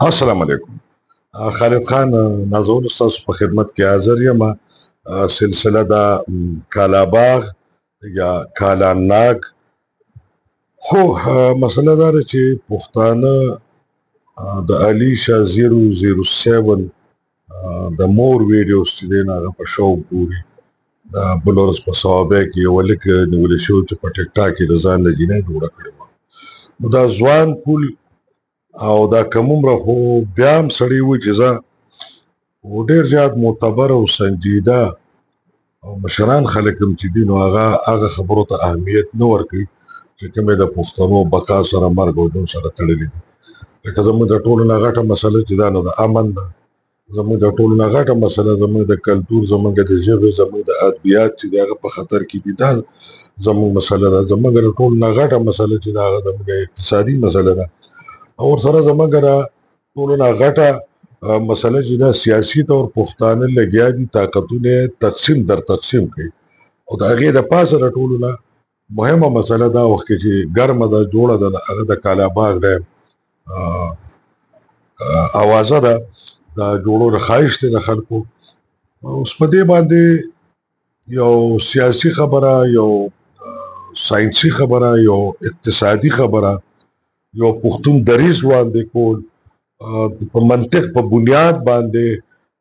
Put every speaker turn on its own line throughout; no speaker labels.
السلام علیکم. خالد خان نازول ستاسو په خدمت کې حاضر یم. سلسله دا کالاباغ یا کالاناګ. خو مسله دا ده چې پښتانه د علي شاه 007 د مور ویډیوز چې دی نو هغه په شوق ګوري. دا بل ورځ په صوابه کې یو هلک نیولی شوی چې په ټیک ټاک کې د ځان له جینۍ جوړه کړې وه. نو دا ځوان پول او دا کم عمره خو بیا هم سړی و چې زه ډېر زیات معتبر او سنجیده او مشران خلک هم چې دي نو هغه خبرو ته اهمیت نه ورکوي چې کومې د پښتنو بقا سره مرګ او ژوند سره تړلي دي. لکه زموږ د ټولو نه غټه مسله چې دا نو د امن ده. زموږ د ټولو نه غټه مسله زموږ د کلتور، زموږ د ژبې، زموږ د ادبیات چې د هغه په خطر کې دي. دا زموږ مسله ده. زموږ د ټولو نه غټه مسله چې دا هغه زموږ اقتصادي مسله ده. او ورسره زموږ د ټولو نه غټه مسله چې دا سیاسي طور پښتانه لګیا دي طاقتونه تقسیم در تقسیم کوي. او د هغې د پاسه د ټولو نه مهمه مسله دا وخت کې چې ګرمه ده جوړه ده هغه د کالاباغ ډیم اوازه ده دا جوړولو ښایست دی د خلکو. اوس په دې باندې یو سیاسي خبره، یو ساینسي خبره، یو اقتصادي خبره، یو پښتون دریځ وړاندې کول، په منطق په بنیاد باندې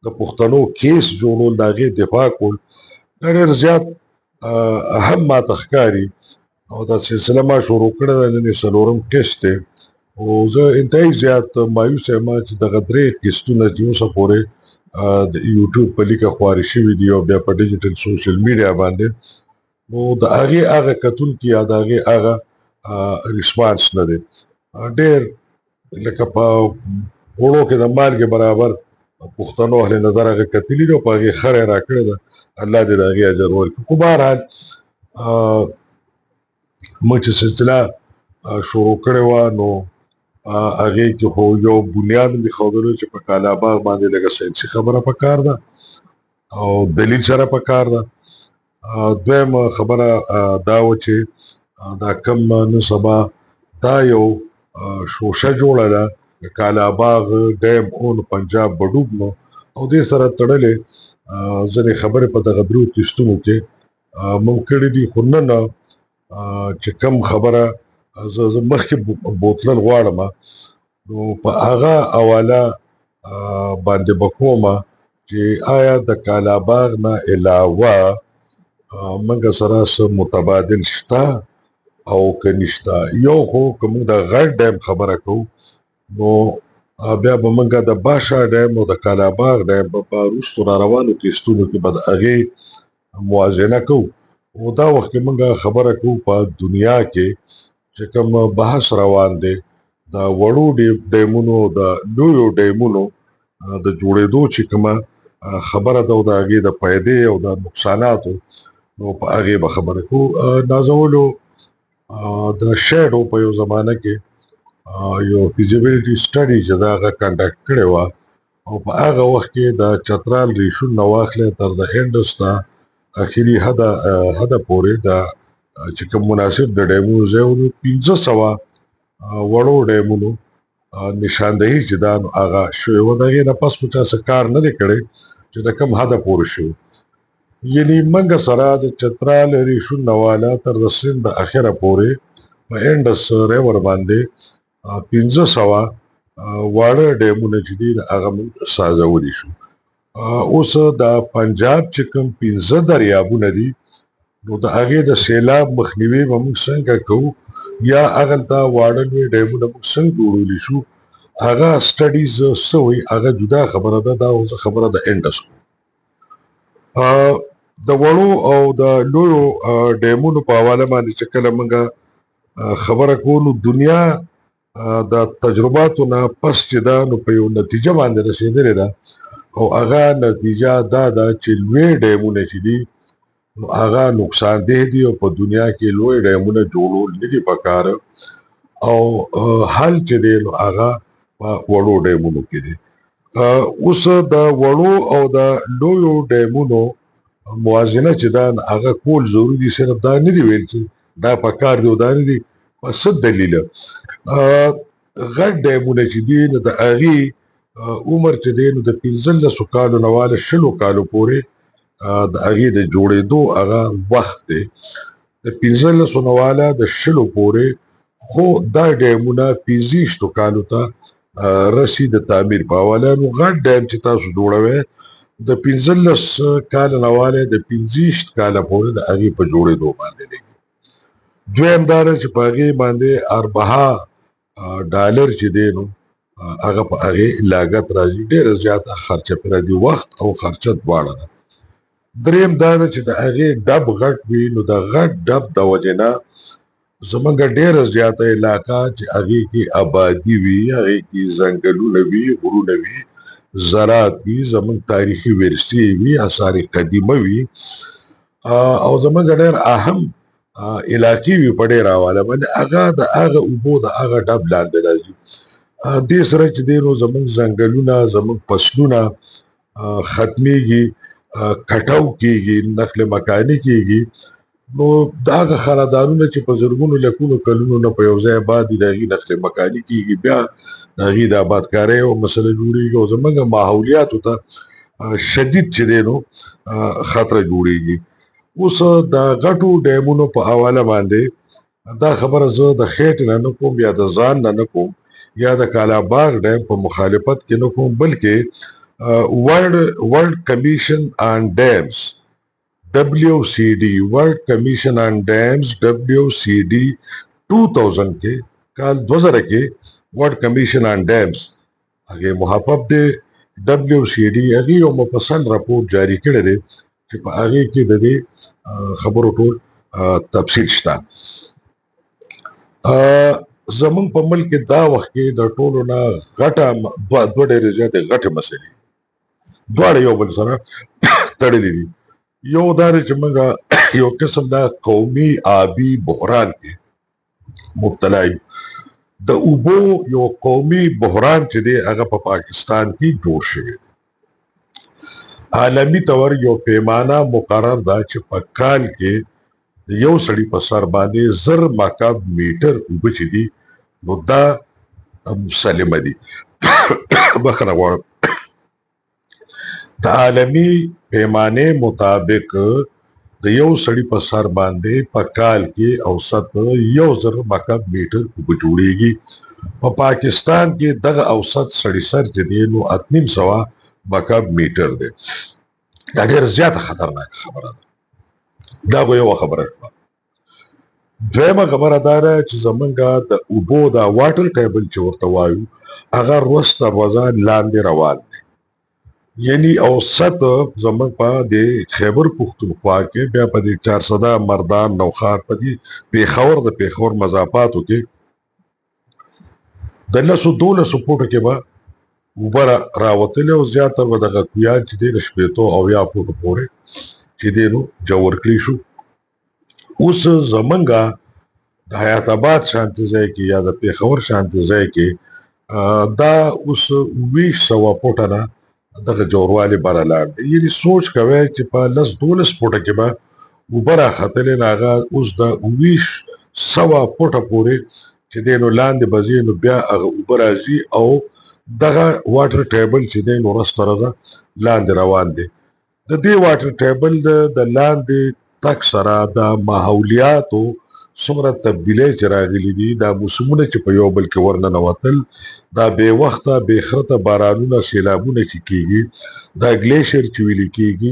د پښتنو کیس جوړول، د هغې دفاع کول دا ډېر زیات اهم ماته ښکاري. او دا سلسله ما شروع کړې ده، نن یې څلورم قسط دی. او زه انتهایي زیات مایوس یم چې دغه درې قسطونه چې اوسه پورې د یوټیوب په لیکه خواري شوي دي او بیا په ډیجیټل سوشل میډیا باندې، نو د هغې هغه کتونکي یا د هغې هغه ریسپانس نه دی. ډېر لکه په وړو کې د مالګې برابر پښتنو اهل نظر هغه کتلي دي او په هغې خره راکړې ده. الله دې د هغې اجر ورکړي. خو بهرحال موږ چې سلسله شروع کړې وه نو هغې کې خو یو بنیاد مې ښودلو چې په کالاباغ باندې لږه ساینسي خبره پکار ده او دلیل سره پکار ده. دویمه خبره دا وه چې دا کم نن سبا دا یو شوشه جوړه ده د کالاباغ ډیم اون پنجاب بډوب نو او دې سره تړلې ځینې خبرې په دغه درو قسطونو کې موږ کړي دي. خو نن چې کم خبره زه مخکې بوتلل غواړم نو په هغه حواله باندې به کومه چې آیا د کالاباغ نه علاوه موږ سره څه متبادل شته او که نشته. یو خو که موږ د غټ ډیم خبره کوو نو بیا به موږ د باشه ډیم او د کالاباغ ډیم په وروستو راروانو قسطونو کې به د هغې موازنه کوو. او دا وخت کې موږ خبره کوو په دنیا کې چې کوم بحث روان دی د وړو ډیمونو د لویو ډیمونو د جوړېدو چې کومه خبره ده او د هغې د فایدې او د نقصاناتو نو په هغې به خبره کوو. نازولو د شیډو په یو زمانه کې یو فیزیبیلیټي سټډي چې دا هغه کنډکټ کړې وه او په هغه وخت کې د چترال ریشون نه واخلې تر د هندس ته اخري حده پورې د چې کوم مناسب د ډیمونو ځای و نو 1500 وړو ډیمونو نشاندهي چې دا هغه شوې وه. د هغې نه پس مو چا څه کار نه دی کړی چې د کوم حده پورې شوي. یعنې موږ سره د چترال ریشون نه واله تر د سند د اخره پورې په هندس ریور باندې 1500 واړه ډیمونه چې دي هغه موږ سازولی شو. اوس د پنجاب چې کوم 15 دریابونه دي نو د هغې د سیلاب مخنیوي به موږ څنګه کوو یا هغلته واړه لوی ډیمونه موږ څنګه جوړولی شو هغه سټډیز څه وایي هغه جدا خبره ده. دا اوس خبره د هندس د وړو او د لویو ډیمونو په حواله باندې چې کله موږ خبره کوو نو دنیا د تجرباتو نه پس چې دا نو په یو نتیجه باندې رسېدلې ده او هغه نتیجه دا ده چې لوی ډیمونه چې دي نو هغه نقصان ده دي او په دنیا کې لوی ډیمونه جوړول نه دي پکار او حل چې دی نو هغه په وړو ډیمونو کې دی. اوس د وړو او د لویو ډیمونو موازنه چې دا هغه کول ضروري دي. صرف دا نه دی ویل چې دا پکار دی او دا نه دی. په څه دلیله غټ ډیمونه چې دي نو د هغې عمر چې دی نو د 15 کالو نه واله 20 کالو پورې د هغې د جوړېدو هغه وخت دی. د 15 نه واله د 20 پورې خو دا ډیمونه 25 کالو ته رسي د تعمیر په حواله. نو غټ ډیم چې تاسو جوړوئ د 15 کاله نه واله د 25 کاله پورې د هغې په جوړېدو باندې دی. دویم دا ده چې په هغې باندې اربعه ډالر چې دی نو هغه په هغې لاګت راځي، ډېره زیاته خرچه پرې راځي، وخت او خرچه دواړه ده. دریم دا ده چې د هغې ډب غټ وي نو د غټ ډب د وجې نه زمونږ ډېره زیاته علاقه چې هغې کې آبادي وي، هغې کې ځنګلونه وي، غرونه وي، زراعت وي، زمونږ تاریخي ورثې وي، آثار قدیمه وي او زمونږ ډېر اهم علاقې وي په ډېره حواله باندې هغه د هغه اوبو د هغه ډب لاندې راځي. دې سره چې دی نو زمونږ ځنګلونه، زمونږ فصلونه ختمیږي، کټاو کېږي، نقل مکاني کېږي. نو د هغه خاندانونه چې په زرګونو لکونو کلونو نه په یو ځای آباد دي د هغې نقل مکاني کېږي، بیا د هغې د آبادکارۍ یوه مسله جوړېږي او زمونږ ماحولیاتو ته شدید چې دی نو خطره جوړېږي. اوس د غټو ډیمونو په حواله باندې دا خبره زه د خېټې نه نه کوم یا د ځان نه نه کوم یا د کالاباغ ډیم په مخالفت کې نه کوم، بلکې ورلډ کمیشن آن ډیمز WCD ورلډ کمیشن آن ډیمز WCD 2000 کې کال 2000 کې ورلډ کمیشن آن ډیمز هغې محبب دی WCD هغې یو مفصل راپور جاری کړی دی چې په هغې کې د دې خبرو ټول تفصیل شته. زمونږ په ملک کې دا وخت کې د ټولو نه غټه دوه ډېرې زیاتې غټې مسلې دواړه یو بل سره تړلې دي. یو دا دی چې موږ یو قسم دا قومي آبي بحران کې مبتلا یو. د اوبو یو قومي بحران چې دی هغه په پاکستان کې جوړ شوی. عالمي طور یو پیمانه مقرر ده چې په کال کې یو سړي په سر باندې 1000 مکعب میټر اوبه چې دي نو دا مسلمه دي. بخښنه غواړم. د عالمي پیمانې مطابق د یو سړي په سر باندې په کال کې اوسط 1000 مکعب میټر اوبه جوړېږي. په پاکستان کې دغه اوسط سړي سر چې دی نو 850 مکعب میټر دی. دا ډېره زیاته خطرناکه خبره ده. دا به یوه خبره شوه. دویمه خبره دا ده چې زمونږ د اوبو دا واټر ټیبل چې ورته وایو هغه ورځ تر ورځه لاندې روان دی. یعنی اوسط زمونږ په د خیبر پښتونخوا کې بیا په دې 400 مردان نوښار په دې پېښور د پېښور مضافاتو کې د 12 فوټو کې به اوبه راوتلې او زیاتره به دغه کویان چې دی د 80 او 90 فوټو پورې چې دی نو جوړ کړي شو. اوس زمونږ د حیات آباد شانتي ځای کې یا د پېښور شانتي ځای کې دا اوس 200 فوټه نه دغه جوړوالی بره لاړ دی. یعنې سوچ کوئ چې په 10-12 فوټه کې به اوبه راختلې نو هغه اوس د 200 فوټه پورې چې دی نو لاندې به ځي نو بیا هغه اوبه راځي او دغه واټر ټیبل چې دی نو ورځ تر ورځه لاندې روان دی. د دې واټر ټیبل د لاندې تک سره د ماحولیاتو څومره تبدیلی چې راغلي دي، دا موسمونه چې په یو بل کې ورننوتل، دا بې وخته بې خرته بارانونه سیلابونه چې کېږي، دا ګلیشیر چې ویلې کېږي،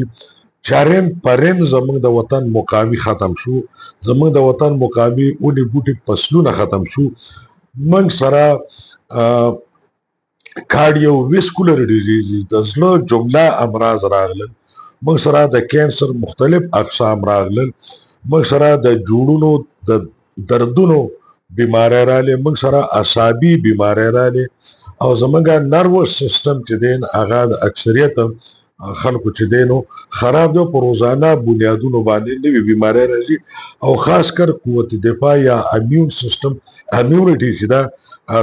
چارند پرند زمونږ د وطن مقامي ختم شو. زمونږ د وطن مقامي اونې بوټي فصلونه ختم شو. موږ سره کارډیو ویسکولر ډیزیز د زړه جمله امراض راغلل. موږ سره د کینسر مختلف اقسام راغلل. موږ سره د جوړونو د دردونو بیماری راغلې. موږ سره اعصابي بیماری راغلې او زمونږ نروس سیستم چې دی هغه د اکثریت خلکو چې دی نو خراب دی. په روزانه بنیادونو باندې نوې بیماری راځي او خاص کر قوت دفاع یا امیون سیستم امیونټي چې دا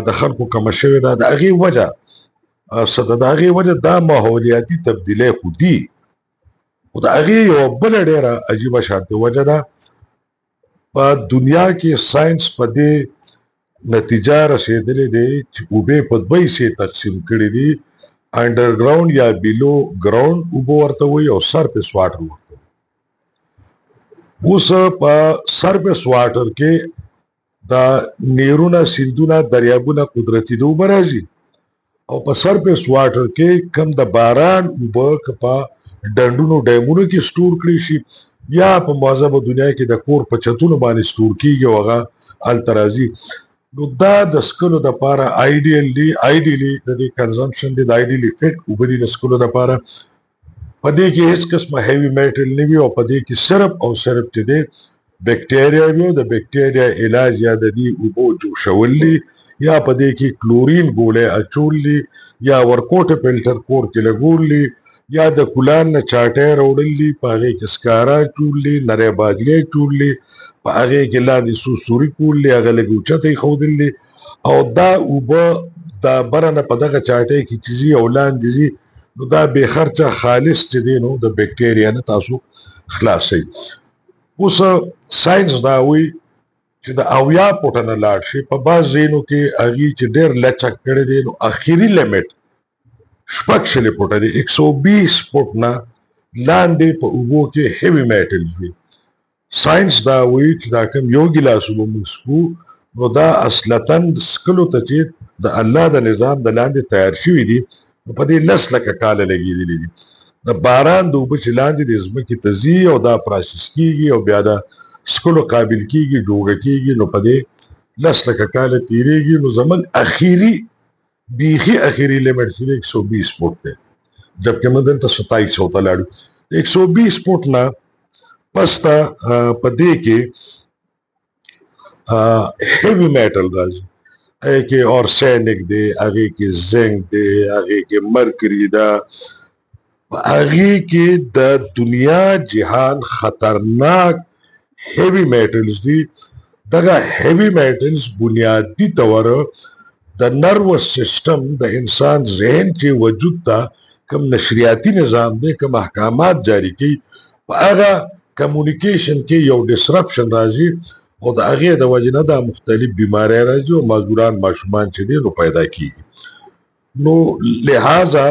د خلکو کمه شوې ده. د هغې وجه دا ماحولیاتي تبدیلی خو دي خو د هغې یوه بله ډېره عجیبه شانتې وجه ده. په دنیا کې ساینس په دې نتیجه رسیدلې دی چې اوبه په دوه حصې تقسیم کړي دي، انډرګراوند یا بیلو ګراوند اوبه ورته وایي او سرفیس واټر ورته وایي. اوس په سرفیس واټر کې دا نیرونه، سیندونه، دریابونه قدرتي د اوبه راځي، او په سرفیس واټر کې کم د باران اوبه که په ډنډونو ډیمونو کې سټور کړي شي یا په معذبه دنیا کې د کور په چتونو باندې سټور کیږي او هغه هلته راځي، نو دا د سکلو دپاره آیډیلي د دې کنزمپشن دی، د آیډیلي فټ اوبه دي د سکلو دپاره. په دې کې هیڅ قسمه هیوي میټل نه وي او په دې کې صرف او صرف چې دی بیکټیریا وي او د بیکټیریا علاج یا د دې اوبو جوشول دي یا په دې کې کلورین ګولۍ اچول دي یا ورکوټ فلټر کور کې لګول دي یا د کولان نه چاټۍ راوړل دي، په هغې کې سکاره اچول دي، نری باجلې اچول دي، په هغې کې لاندې سوري کول دي، هغه لږ اوچته ایښودل دي او دا اوبه دا بره نه په دغه چاټۍ کې چې ځي او لاندې ځي، نو دا بې خرچه خالص چې دی نو د بیکټیریا نه تاسو خلاصوي. اوس ساینس دا وایي چې د 80 فوټه نه لاړ شي، په بعض ځایونو کې هغې چې ډېر لچک کړی دی نو اخري لیمټ 6 فوټه دی، 120 فوټ نه لاندې په اوبو کې هیوي میټلز وي. ساینس دا وایي چې دا کوم یو ګیلاس اوبه موږ څښو نو دا اصلتاً سکلو ته چې د الله د نظام د لاندې تیار شوي دي نو په دې 10 لکه کاله لګېدلي دي. د باران د اوبه چې لاندې د ځمکې ته ځي او دا پراسس کیږي او بیا دا سکلو قابل کیږي، جوړه کیږي، نو په دې 10 لکه کاله تیریږي. نو زموږ اخري بیخي اخري لیمټ چې 120 فوټ دی، جبکې موږ دلته 2700 ته لاړو. 120 فوټ نه پس ته په دې کې هیوي میټل راځي، هغې کې اورسینک دی، هغې کې زنک دی، هغې کې مرکري ده، هغې کې د دنیا جهان خطرناک هیوي میټلز دي. دغه هیوي میټلز بنیادی طور د نروس سسټم د انسان ذهن چې وجود ته کوم نشریاتي نظام دی، کوم احکامات جاری کوي، په هغه کمیونیکیشن کې یو ډسرپشن راځي او د هغې د وجې نه دا مختلف بیماری راځي او معذوران ماشومان چې دی نو پیدا کیږي. نو لہذا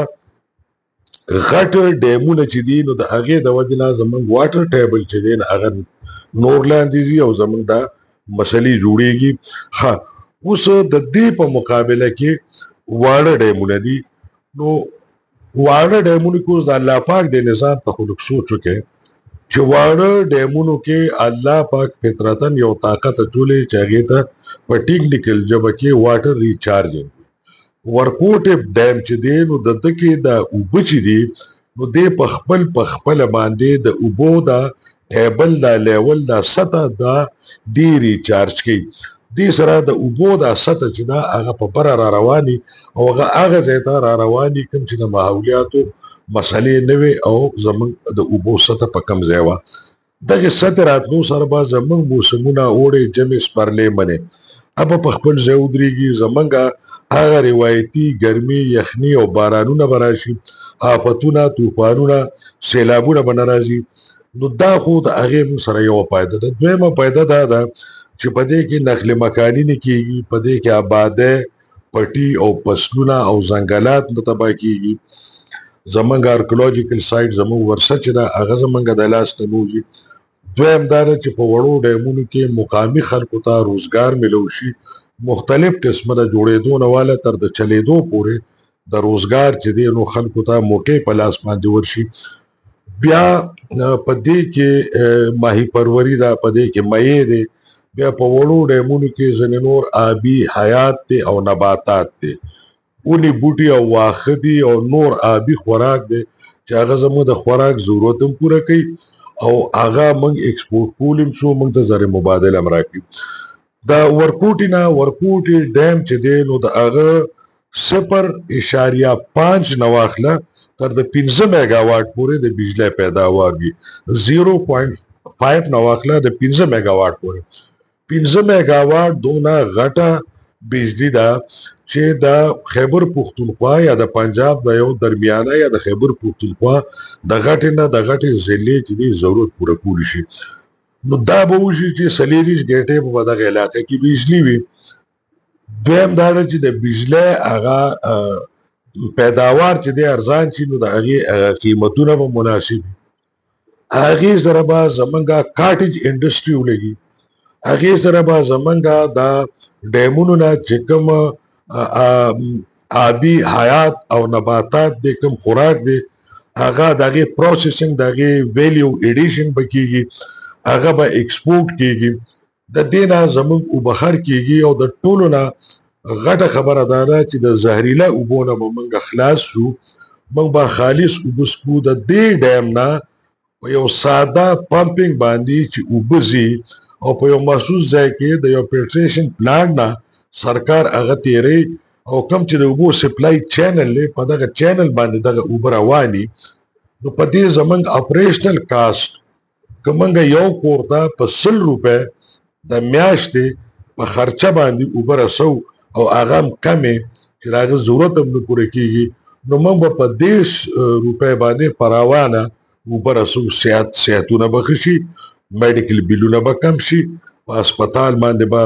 غټ ډیمونه چې دي نو د هغې د وجې نه زموږ واټر ټیبل چې دی هغه نور لاندې ځي او زموږ دا مسلې جوړیږي. ښه، اوس د دې په مقابله کې واړه ډیمونه دي. نو واړه ډیمونو کې اوس د الله پاک د نظام ته خو لږ سوچ وکړئ چې واړه ډیمونو کې الله پاک فطرتاً یو طاقت اچولی چې هغې ته په ټیکنیکل ژبه کې واټر ریچارجنګ. ورکوټ ډیم چې دی نو د ده کې دا اوبه چې دي نو دی په خپله باندې د اوبو دا ټیبل دا لیول دا سطح دا دی ریچارج کوي. دې سره د اوبو دا سطح چې دا هغه په بره را رواني او هغه ځای ته را رواني کوم چې د ماحولیاتو مسلې نه وي او زموږ د اوبو سطح په کم ځای وه. دغې سطح راتلو سره به زموږ موسمونه اوړی، ژمې، سپرلې، منې به په خپل ځای ودرېږي. زموږ هغه روایتي ګرمي، یخني او بارانونه به راشي، آفتونه، طوفانونه، سیلابونه به نه راځي. نو دا خو د هغې موږ سره یوه فایده ده. دویمه فایده دا ده چې په دې کې نقل مکاني نه کېږي، په دې کې آبادۍ، پټي او فصلونه او ځنګلات نه تباه کېږي. زموږ ارکولوجیکل سایټ، زموږ ورثه چې ده هغه زموږ د لاس نه ووځي. دویم دا ده چې په وړو ډیمونو کې مقامي خلکو ته روزګار میلو شي، مختلف قسمه د جوړېدو نه واله تر د چلېدو پورې د روزګار چې دی نو خلکو ته موقع په لاس باندې ورشي. بیا په دې کې ماهي پروري ده، په دې کې مېوې دی، بیا په وړو ډیمونو کې ځینې نور آبي حیات دی او نباتات دی، اونې بوټي او واښه دي او نور آبي خوراک دی چې هغه زموږ د خوراک ضرورت هم پوره کوي او هغه موږ ایکسپورټ کول هم شو، موږ ته زر مبادله هم راکوي. دا ورکوټي نه ورکوټي ډیم چې دی نو د هغه 0.5 نه واخله تر د 15 میګاواټ پورې د بجلی پیداوار وي، 0.5 نه واخله د 15 میګاواټ پورې. 15 میګاواټ دونه غټه بجلی ده چې د خیبر پښتونخوا یا د پنجاب د یو درمیانه یا د خیبر پښتونخوا د غټې نه د غټې ضلعې چې دی ضرورت پوره کولی شي. نو دا به وشي چې 40 ګنټې په دغه علاقه کې بجلی وي. دویم دا ده چې د بجلی هغه پیداوار چې دی ارزان شي نو د هغې قیمتونه به مناسب وي. هغې سره به زمونږه کاټج انډسټري ولګي، هغې سره به زمونږه دا ډیمونو نه چې کوم آبي حیات او نباتات دی، کوم خوراک دی، هغه د هغې پروسیسنګ، د هغې ویلیو ایډیشن به کېږي، هغه به ایکسپورټ کېږي، د دې نه زمونږ اوبه کېږي. او د ټولو نه غټه خبره دا ده چې د زهریله اوبو نه به موږ خلاص شو، موږ به خالص اوبه څښو. د دې ډیم نه په یو ساده پمپینګ باندې چې اوبه ځي او په یو مخصوص ځای کې د یو فلټریشن پلانټ نه سرکار هغه تیری، او کوم چې د اوبو سپلای چینل دی په دغه چینل باندې دغه اوبه رواني، نو په دې زمونږ اپریشنل کاسټ که موږ یو کور ته په 100 روپۍ د میاشتې په خرچه باندې اوبه رسو او هغه هم کمې چې د هغه ضرورت هم نه پوره کېږي، نو موږ به په 30 روپۍ باندې په روانه اوبه رسو. صحتونه به ښه شي، میډیکل بیلونه به کم شي، په هسپتال باندې به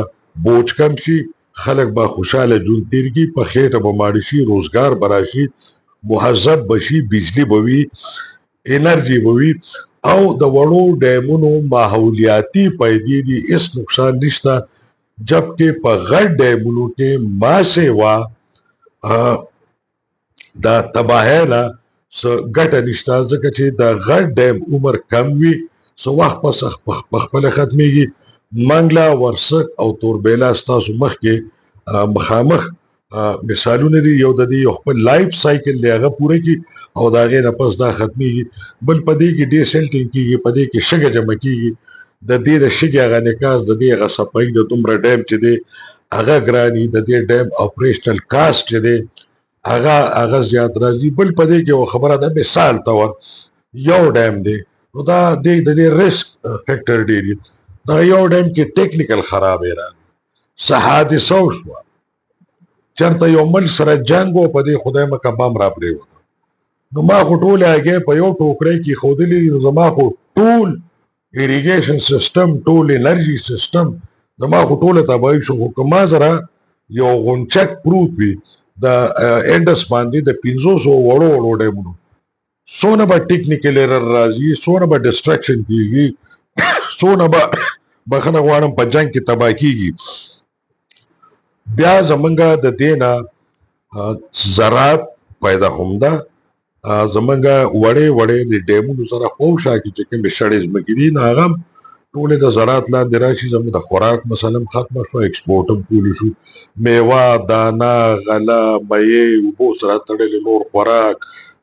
بوج کم شي، خلک به خوشحاله ژوند تېر کړي، په خېټه به ماړه شي، روزګار به راشي، مهذب به شي، بجلي به وي، انرژي به وي. او د وړو ډیمونو ماحولیاتي پیدې دي، هېڅ نقصان نشته، جبکې په غټ ډیمونو کې ما سیوا د تباهۍ نه څه ګټه نشته، ځکه چې د غټ ډیم عمر کم وي، څه وخت پس په خپله ختمیږي. منګله، ورسک او توربیله ستاسو مخکې مخامخ مثالونه دي. یو د دې یو خپل لایف سایکل دی، هغه پوره کړي او د هغې نه پس دا ختمیږي. بل په دې کې ډي سیلټینګ کېږي، په دې کې شګه جمع کېږي، د دې د شګې هغه نکاس، د دې هغه صفایي، د دومره ډیم چې دی هغه ګران وي، د دې ډیم اپریشنل کاسټ چې دی هغه زیات راځي. بل په دې کې یو خبره ده، مثال طور یو ډیم دی نو دا د دې ریسک فیکټر ډېر دي. دا یو ډیم کې ټیکنیکل خرابې راغلې، څه حادثه وشوه، چېرته یو ملک سره جنګ و، په دې خدای مکه بم را پرېوته، نو ما خو ټولې هګۍ په یو ټوکرۍ کې ښودلې دي، نو زما خو ټول ایریګیشن سیسټم، ټول انرژي سیسټم زما خو ټوله تباهي شو. خو که ما سره یو غونچک پروت وي د انډس باندې د 500 وړو ډیمونو، څونه به ټیکنیکل ایرر راځي، څونه به ډسټرکشن کېږي، څونه به بخښنه غواړم په جنګ کې تباه کېږي. بیا زمونږه د دې نه زراعت پیدا هم ده. زمونږه وړې د ډیمونو سره خواوشا کې چې کومې شړې ځمکې دي نو هغه هم ټولې د زراعت لاندې راشي. زموږ د خوراک مسله هم ختمه شوه، ایکسپورټ هم کولی شو، میوه، دانه، غله، میې، اوبو سره تړلې نور خوراک،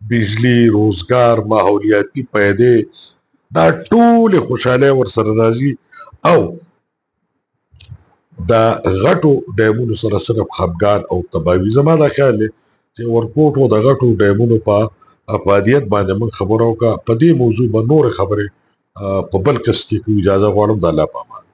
بجلي، روزګار، ماحولیاتي پیدې، دا ټولې خوشحالۍ ورسره راځي. او د غټو ډیمونو سره صرف خفګان او تباهي. زما دا خیال دی چې ورکوټو د غټو ډیمونو په افادیت باندې موږ خبره وکړه. په دې موضوع به نورې خبرې په بل قسط کې اجازه غواړم. د الله په امان.